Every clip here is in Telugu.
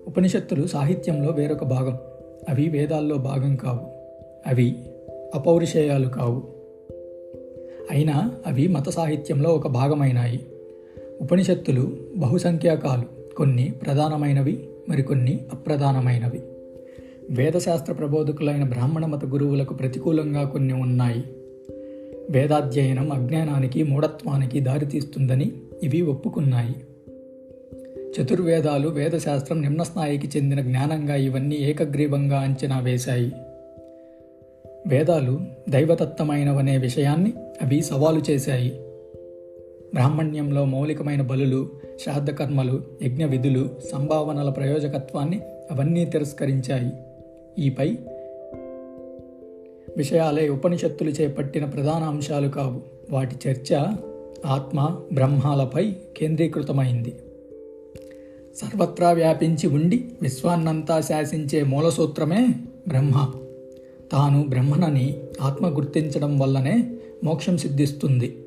ఉపనిషత్తులు సాహిత్యంలో వేరొక భాగం. అవి వేదాల్లో భాగం కావు. అవి అపౌరుషేయాలు కావు. అయినా అవి మత సాహిత్యంలో ఒక భాగమైనాయి. ఉపనిషత్తులు బహుసంఖ్యాకాలు. కొన్ని ప్రధానమైనవి, మరికొన్ని అప్రధానమైనవి. వేదశాస్త్ర ప్రబోధకులైన బ్రాహ్మణ మత గురువులకు ప్రతికూలంగా కొన్ని ఉన్నాయి. వేదాధ్యయనం అజ్ఞానానికి, మూఢత్వానికి దారితీస్తుందని ఇవి ఒప్పుకున్నాయి. చతుర్వేదాలు, వేదశాస్త్రం నిమ్నస్థాయికి చెందిన జ్ఞానంగా ఇవన్నీ ఏకగ్రీవంగా అంచనా వేశాయి. వేదాలు దైవతత్వమైనవనే విషయాన్ని అవి సవాలు చేశాయి. బ్రాహ్మణ్యంలో మౌలికమైన బలులు, శ్రాద్ధకర్మలు, యజ్ఞ విధులు, సంభావనల ప్రయోజకత్వాన్ని అవన్నీ తిరస్కరించాయి. ఈపై విషయాలే ఉపనిషత్తులు చేపట్టిన ప్రధాన అంశాలు కావు. వాటి చర్చ ఆత్మ, బ్రహ్మాలపై కేంద్రీకృతమైంది. సర్వత్రా వ్యాపించి ఉండి విశ్వాన్నంతా శాసించే మూలసూత్రమే బ్రహ్మ. తాను బ్రహ్మనని ఆత్మ గుర్తించడం వల్లనే మోక్షం సిద్ధిస్తుంది.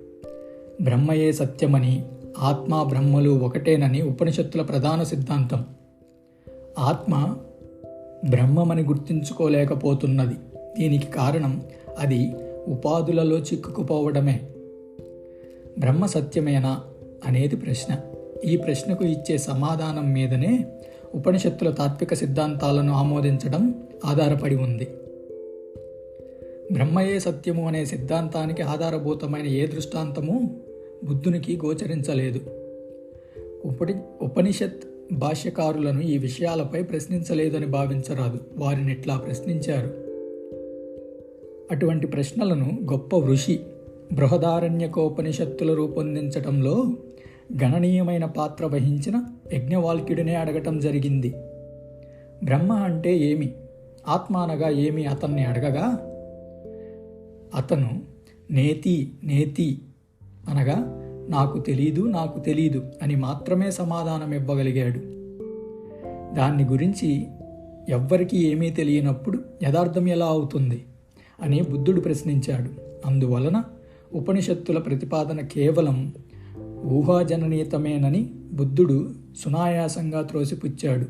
బ్రహ్మయే సత్యమని, ఆత్మ బ్రహ్మలు ఒకటేనని ఉపనిషత్తుల ప్రధాన సిద్ధాంతం. ఆత్మ బ్రహ్మమని గుర్తించుకోలేకపోతున్నది. దీనికి కారణం అది ఉపాధులలో చిక్కుకుపోవడమే. బ్రహ్మ సత్యమేనా అనేది ప్రశ్న. ఈ ప్రశ్నకు ఇచ్చే సమాధానం మీదనే ఉపనిషత్తుల తాత్విక సిద్ధాంతాలను ఆమోదించడం ఆధారపడి ఉంది. బ్రహ్మయే సత్యము అనే సిద్ధాంతానికి ఆధారభూతమైన ఏ దృష్టాంతము బుద్ధునికి గోచరించలేదు. ఉపనిషత్ భాష్యకారులను ఈ విషయాలపై ప్రశ్నించలేదని భావించరాదు. వారిని ఇట్లా ప్రశ్నించారు. అటువంటి ప్రశ్నలను గొప్ప ఋషి బృహదారణ్యకోపనిషత్తులు రూపొందించటంలో గణనీయమైన పాత్ర వహించిన యజ్ఞవాల్క్యుడినే అడగటం జరిగింది. బ్రహ్మ అంటే ఏమి, ఆత్మ అనగా ఏమి అతన్ని అడగగా, అతను నేతి నేతి అనగా నాకు తెలీదు అని మాత్రమే సమాధానం ఇవ్వగలిగాడు. దాన్ని గురించి ఎవ్వరికీ ఏమీ తెలియనప్పుడు యథార్థం ఎలా అవుతుంది అని బుద్ధుడు ప్రశ్నించాడు. అందువలన ఉపనిషత్తుల ప్రతిపాదన కేవలం ఊహాజననీతమేనని బుద్ధుడు సునాయాసంగా త్రోసిపుచ్చాడు.